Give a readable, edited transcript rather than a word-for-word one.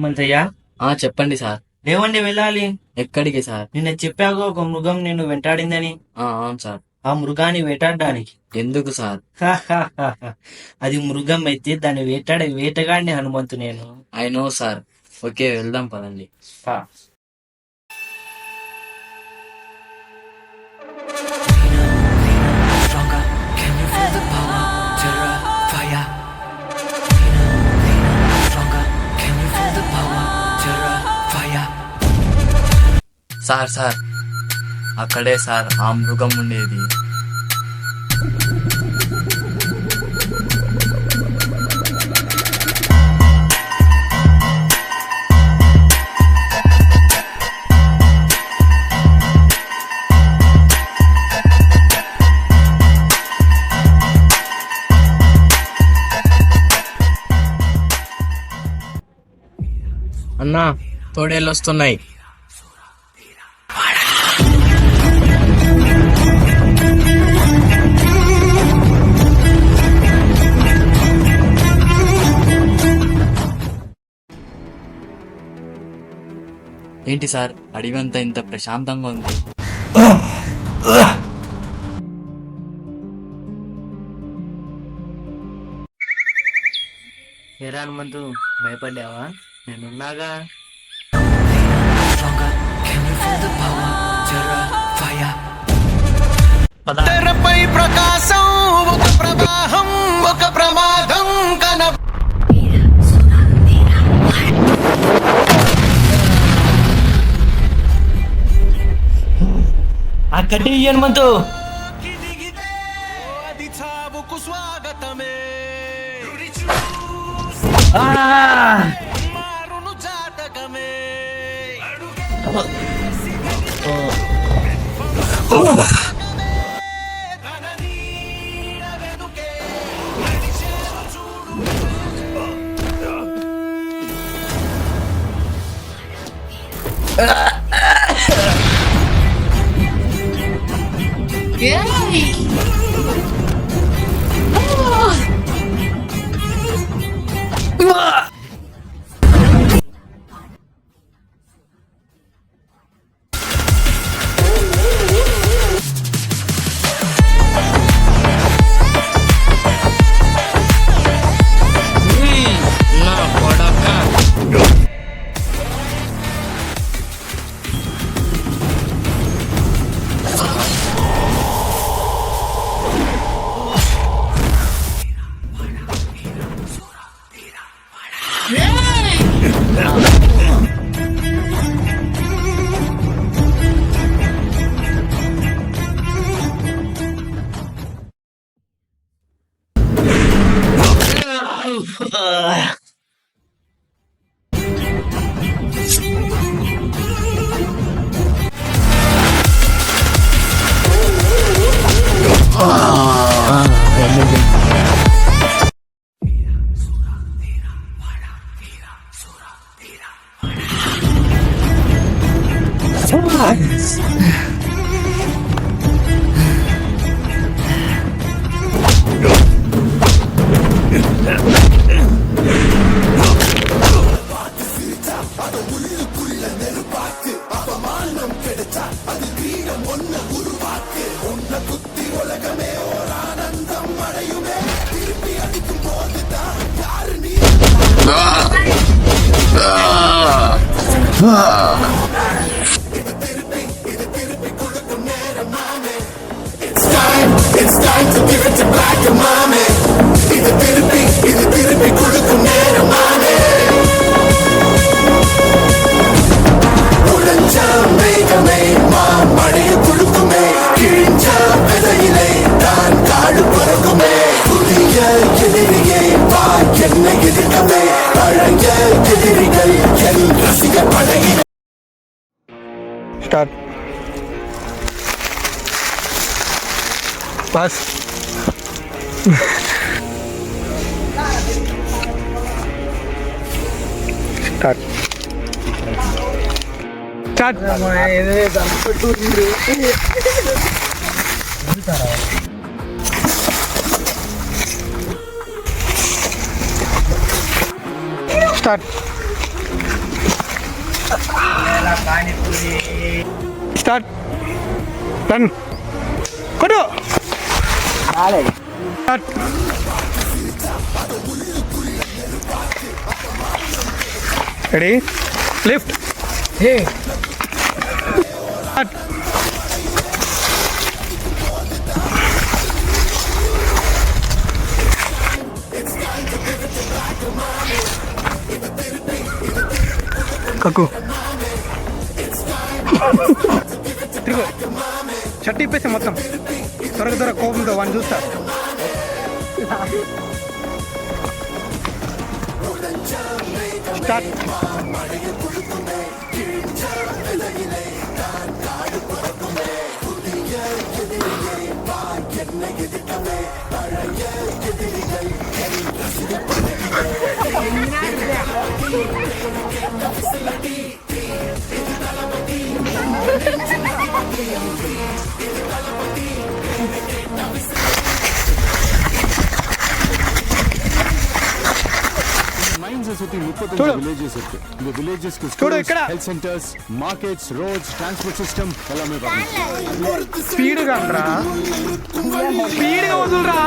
హనుమంతయ్య. చెప్పండి సార్. లేవండి, వెళ్ళాలి. ఎక్కడికి సార్? నిన్న చెప్పాక ఒక మృగం నిన్ను వెంటాడిందని. అవును సార్. ఆ మృగాన్ని వేటాడడానికి. ఎందుకు సార్? అది మృగం అయితే దాన్ని వేటాడే వేటగాడిని హనుమంతు నేను. I know sir. ఓకే, వెళ్దాం పదండి. సార్ సార్, అక్కడే సార్ ఆ మృగం ఉండేది. అన్నా, తోడేళ్ళు వస్తున్నాయి. ఏంటి సార్, అడవంతా ఇంత ప్రశాంతంగా ఉంది? ఏరా హనుమంతు, భయపడ్డావా? నేనున్నాగా. తెరపై ప్రకాశం ఒక ప్రవాహం, ఒక ప్రమాదం కన. అక్కడి హనుమంతు. అది చావుకు స్వాగతమే. మారును జాతకమే. It's time to give it to black and mommy. ఇది తిరిపి కొడుకు నేరమానే. ఉడంచ మేఘమే మా మడియ కొడుకుమే. கிழிஞ்ச விதையிலே தான் காடு பறக்குமே. புதிய எதிரியே வா என்னை எதிர்க்கவே. பழைய எதிரிகள் என் ரசிக படையிலே. Start. Pass. Start. Start. Start. Panipuri. Start run కొట్టు స్టార్ట్ రెడీ లిఫ్ట్ స్టార్ట్ కక్కు తిరుగు షర్ట్ ఇప్పేసి మొత్తం త్వరగా కోపంతో వాడిని చూస్తా స్టార్ట్ ಮೈನ್ಸ್ ಸುತ್ತಿ 35 చూడు. ವಿಲೇಜಸ್ ಇರುತ್ತೆ இந்த வில்லேஜஸ்க்கு చూడు ఇక్కడ. Health centres markets roads transport system எல்லாமே பார்க்கணும் స్పీడ్గా రా స్పీడ్గా వదులురా